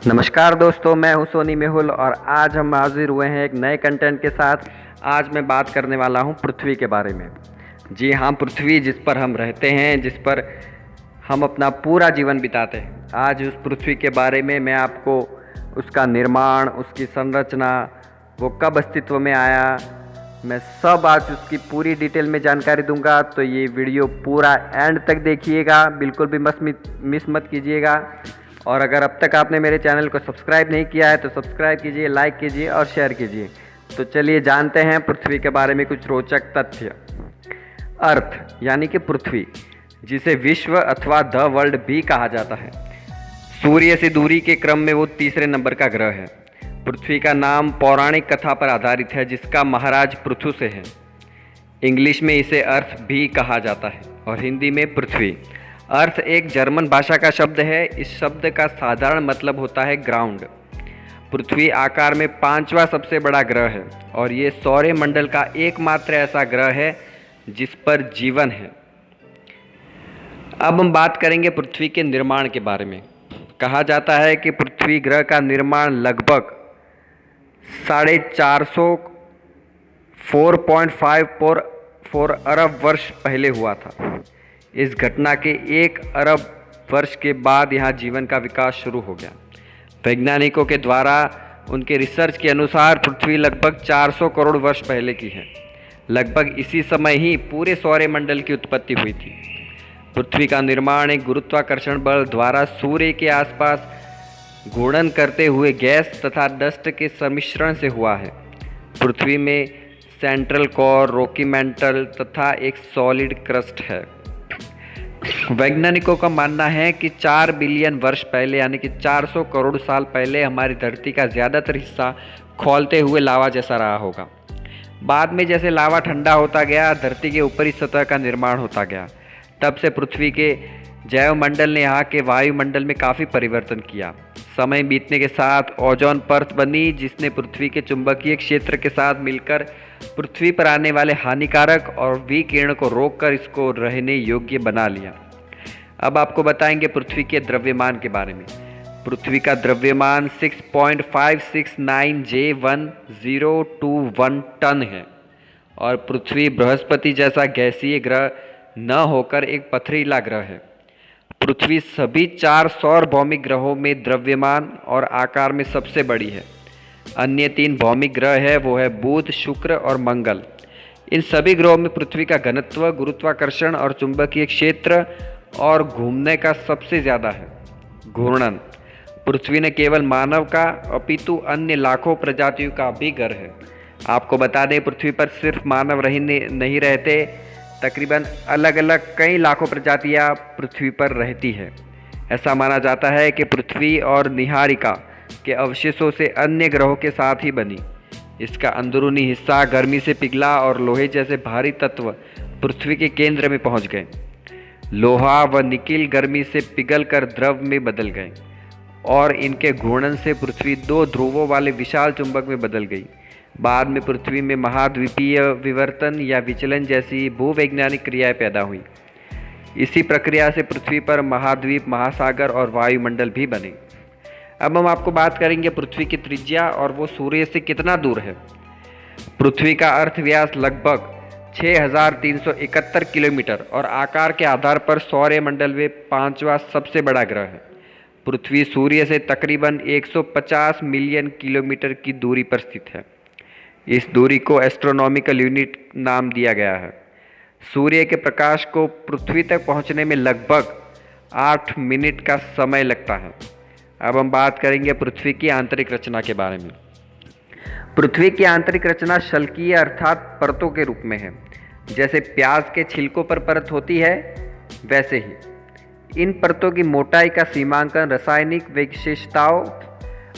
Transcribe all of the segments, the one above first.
नमस्कार दोस्तों, मैं हूं सोनी मेहुल और आज हम हाजिर हुए हैं एक नए कंटेंट के साथ। आज मैं बात करने वाला हूं पृथ्वी के बारे में। जी हाँ, पृथ्वी जिस पर हम रहते हैं, जिस पर हम अपना पूरा जीवन बिताते हैं। आज उस पृथ्वी के बारे में मैं आपको उसका निर्माण, उसकी संरचना, वो कब अस्तित्व में आया, मैं सब आज उसकी पूरी डिटेल में जानकारी दूंगा। तो ये वीडियो पूरा एंड तक देखिएगा, बिल्कुल भी मिस मत कीजिएगा। और अगर अब तक आपने मेरे चैनल को सब्सक्राइब नहीं किया है तो सब्सक्राइब कीजिए, लाइक कीजिए और शेयर कीजिए। तो चलिए जानते हैं पृथ्वी के बारे में कुछ रोचक तथ्य। अर्थ यानी कि पृथ्वी, जिसे विश्व अथवा द वर्ल्ड भी कहा जाता है, सूर्य से दूरी के क्रम में वो तीसरे नंबर का ग्रह है। पृथ्वी का नाम पौराणिक कथा पर आधारित है, जिसका महाराज पृथु से है। इंग्लिश में इसे अर्थ भी कहा जाता है और हिंदी में पृथ्वी। अर्थ एक जर्मन भाषा का शब्द है। इस शब्द का साधारण मतलब होता है ग्राउंड। पृथ्वी आकार में पांचवा सबसे बड़ा ग्रह है और ये सौरमंडल का एकमात्र ऐसा ग्रह है जिस पर जीवन है। अब हम बात करेंगे पृथ्वी के निर्माण के बारे में। कहा जाता है कि पृथ्वी ग्रह का निर्माण लगभग 450 4.54 अरब वर्ष पहले हुआ था। इस घटना के 1 अरब वर्ष के बाद यहाँ जीवन का विकास शुरू हो गया। वैज्ञानिकों के द्वारा उनके रिसर्च के अनुसार पृथ्वी लगभग 400 करोड़ वर्ष पहले की है। लगभग इसी समय ही पूरे सौरमंडल की उत्पत्ति हुई थी। पृथ्वी का निर्माण एक गुरुत्वाकर्षण बल द्वारा सूर्य के आसपास घूर्णन करते हुए गैस तथा डस्ट के सम्मिश्रण से हुआ है। पृथ्वी में सेंट्रल कोर, रॉकी मैंटल तथा एक सॉलिड क्रस्ट है। वैज्ञानिकों का मानना है कि 4 बिलियन वर्ष पहले यानी कि 400 करोड़ साल पहले हमारी धरती का ज़्यादातर हिस्सा खौलते हुए लावा जैसा रहा होगा। बाद में जैसे लावा ठंडा होता गया, धरती के ऊपरी सतह का निर्माण होता गया। तब से पृथ्वी के जैवमंडल ने यहाँ के वायुमंडल में काफ़ी परिवर्तन किया। समय बीतने के साथ ओजोन परत बनी, जिसने पृथ्वी के चुंबकीय क्षेत्र के साथ मिलकर पृथ्वी पर आने वाले हानिकारक और विकिरण को रोककर इसको रहने योग्य बना लिया। अब आपको बताएंगे पृथ्वी के द्रव्यमान के बारे में। पृथ्वी का द्रव्यमान 6.569 J1021 टन है और पृथ्वी बृहस्पति जैसा गैसीय ग्रह न होकर एक पथरीला ग्रह है। पृथ्वी सभी 4 सौर भौमिक ग्रहों में द्रव्यमान और आकार में सबसे बड़ी है। अन्य 3 भौमिक ग्रह है, वो है बुध, शुक्र और मंगल। इन सभी ग्रहों में पृथ्वी का घनत्व, गुरुत्वाकर्षण और चुंबकीय क्षेत्र और घूमने का सबसे ज़्यादा है। घूर्णन, पृथ्वी न केवल मानव का अपितु अन्य लाखों प्रजातियों का भी घर है। आपको बता दें, पृथ्वी पर सिर्फ मानव नहीं रहते, तकरीबन अलग अलग कई लाखों प्रजातियां पृथ्वी पर रहती है। ऐसा माना जाता है कि पृथ्वी और निहारिका के अवशेषों से अन्य ग्रहों के साथ ही बनी। इसका अंदरूनी हिस्सा गर्मी से पिघला और लोहे जैसे भारी तत्व पृथ्वी के केंद्र में पहुंच गए। लोहा व निकिल गर्मी से पिघलकर द्रव में बदल गए और इनके घूर्णन से पृथ्वी 2 ध्रुवों वाले विशाल चुंबक में बदल गई। बाद में पृथ्वी में महाद्वीपीय विवर्तन या विचलन जैसी भूवैज्ञानिक क्रियाएं पैदा हुई। इसी प्रक्रिया से पृथ्वी पर महाद्वीप, महासागर और वायुमंडल भी बने। अब हम आपको बात करेंगे पृथ्वी की त्रिज्या और वो सूर्य से कितना दूर है। पृथ्वी का अर्थव्यास लगभग 6371 किलोमीटर और आकार के आधार पर सौरमंडल में 5वां सबसे बड़ा ग्रह है। पृथ्वी सूर्य से तकरीबन 150 मिलियन किलोमीटर की दूरी पर स्थित है। इस दूरी को एस्ट्रोनॉमिकल यूनिट नाम दिया गया है। सूर्य के प्रकाश को पृथ्वी तक पहुंचने में लगभग 8 मिनट का समय लगता है। अब हम बात करेंगे पृथ्वी की आंतरिक रचना के बारे में। पृथ्वी की आंतरिक रचना शल्कीय अर्थात परतों के रूप में है। जैसे प्याज के छिलकों पर परत होती है, वैसे ही इन परतों की मोटाई का सीमांकन रासायनिक विशेषताओं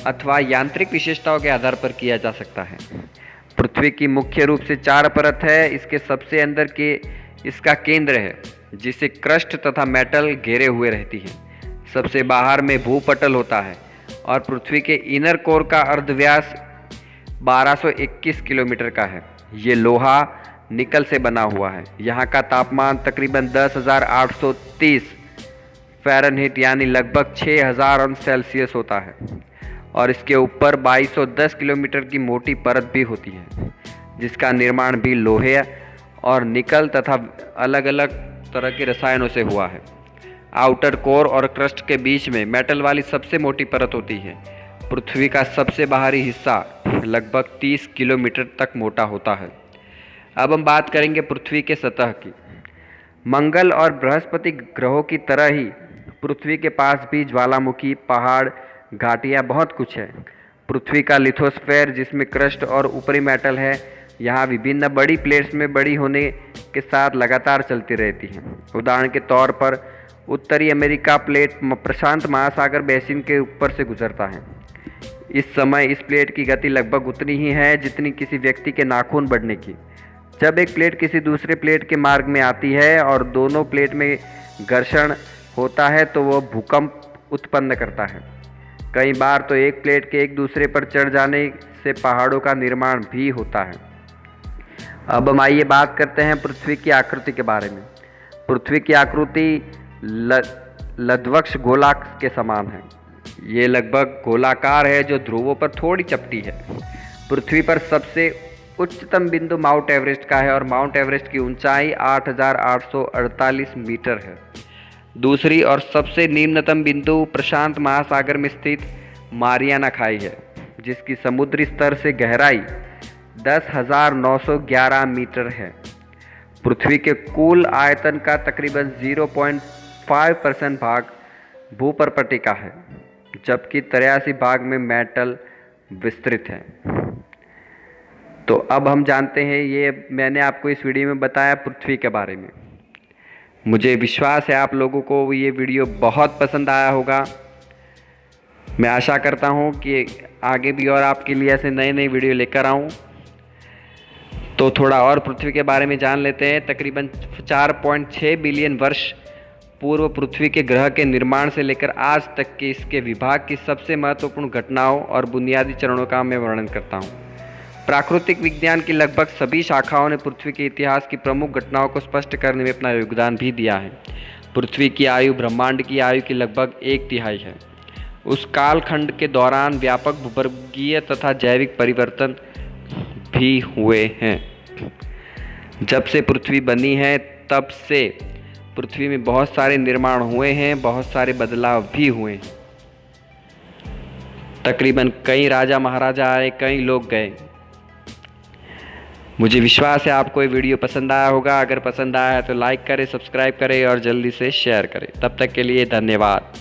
अथवा यांत्रिक विशेषताओं के आधार पर किया जा सकता है। पृथ्वी की मुख्य रूप से 4 परत है। इसके सबसे अंदर के इसका केंद्र है, जिसे क्रस्ट तथा मेटल घेरे हुए रहती है। सबसे बाहर में भूपटल होता है और पृथ्वी के इनर कोर का अर्धव्यास 1221 किलोमीटर का है। ये लोहा निकल से बना हुआ है। यहाँ का तापमान तकरीबन 10,830 फ़ारेनहीट यानी लगभग 6000 अंश सेल्सियस होता है और इसके ऊपर 2210 किलोमीटर की मोटी परत भी होती है, जिसका निर्माण भी लोहे और निकल तथा अलग अलग तरह के रसायनों से हुआ है। आउटर कोर और क्रस्ट के बीच में मेटल वाली सबसे मोटी परत होती है। पृथ्वी का सबसे बाहरी हिस्सा लगभग 30 किलोमीटर तक मोटा होता है। अब हम बात करेंगे पृथ्वी के सतह की। मंगल और बृहस्पति ग्रहों की तरह ही पृथ्वी के पास भी ज्वालामुखी, पहाड़, घाटियाँ बहुत कुछ है। पृथ्वी का लिथोस्फीयर, जिसमें क्रस्ट और ऊपरी मेटल है, यहाँ विभिन्न बड़ी प्लेट्स में बड़ी होने के साथ लगातार चलती रहती हैं। उदाहरण के तौर पर उत्तरी अमेरिका प्लेट प्रशांत महासागर बेसिन के ऊपर से गुजरता है। इस समय इस प्लेट की गति लगभग उतनी ही है जितनी किसी व्यक्ति के नाखून बढ़ने की। जब एक प्लेट किसी दूसरे प्लेट के मार्ग में आती है और दोनों प्लेट में घर्षण होता है तो वह भूकंप उत्पन्न करता है। कई बार तो एक प्लेट के एक दूसरे पर चढ़ जाने से पहाड़ों का निर्माण भी होता है। अब हम आइए बात करते हैं पृथ्वी की आकृति के बारे में। पृथ्वी की आकृति लधवक्ष गोलाक के समान है। ये लगभग गोलाकार है जो ध्रुवों पर थोड़ी चपटी है। पृथ्वी पर सबसे उच्चतम बिंदु माउंट एवरेस्ट का है और माउंट एवरेस्ट की ऊंचाई 8848 मीटर है। दूसरी और सबसे निम्नतम बिंदु प्रशांत महासागर में स्थित मारियाना खाई है, जिसकी समुद्री स्तर से गहराई 10,911 मीटर है। पृथ्वी के कुल आयतन का तकरीबन 0.5% भाग भूपर्पटी का है, जबकि 83 भाग में मेटल विस्तृत है। तो अब हम जानते हैं, ये मैंने आपको इस वीडियो में बताया पृथ्वी के बारे में। मुझे विश्वास है आप लोगों को ये वीडियो बहुत पसंद आया होगा। मैं आशा करता हूँ कि आगे भी और आपके लिए ऐसे नए नए वीडियो लेकर आऊँ। तो थोड़ा और पृथ्वी के बारे में जान लेते हैं। तकरीबन 4.6 बिलियन वर्ष पूर्व पृथ्वी के ग्रह के निर्माण से लेकर आज तक के इसके विभाग की सबसे महत्वपूर्ण घटनाओं और बुनियादी चरणों का मैं वर्णन करता हूँ। प्राकृतिक विज्ञान की लगभग सभी शाखाओं ने पृथ्वी के इतिहास की प्रमुख घटनाओं को स्पष्ट करने में अपना योगदान भी दिया है। पृथ्वी की आयु ब्रह्मांड की आयु की लगभग 1/3 है। उस कालखंड के दौरान व्यापक भूगर्भीय तथा जैविक परिवर्तन भी हुए हैं। जब से पृथ्वी बनी है तब से पृथ्वी में बहुत सारे निर्माण हुए हैं, बहुत सारे बदलाव भी हुए हैं। तकरीबन कई राजा महाराजा आए, कई लोग गए। मुझे विश्वास है आपको ये वीडियो पसंद आया होगा। अगर पसंद आया है तो लाइक करें, सब्सक्राइब करें और जल्दी से शेयर करें। तब तक के लिए धन्यवाद।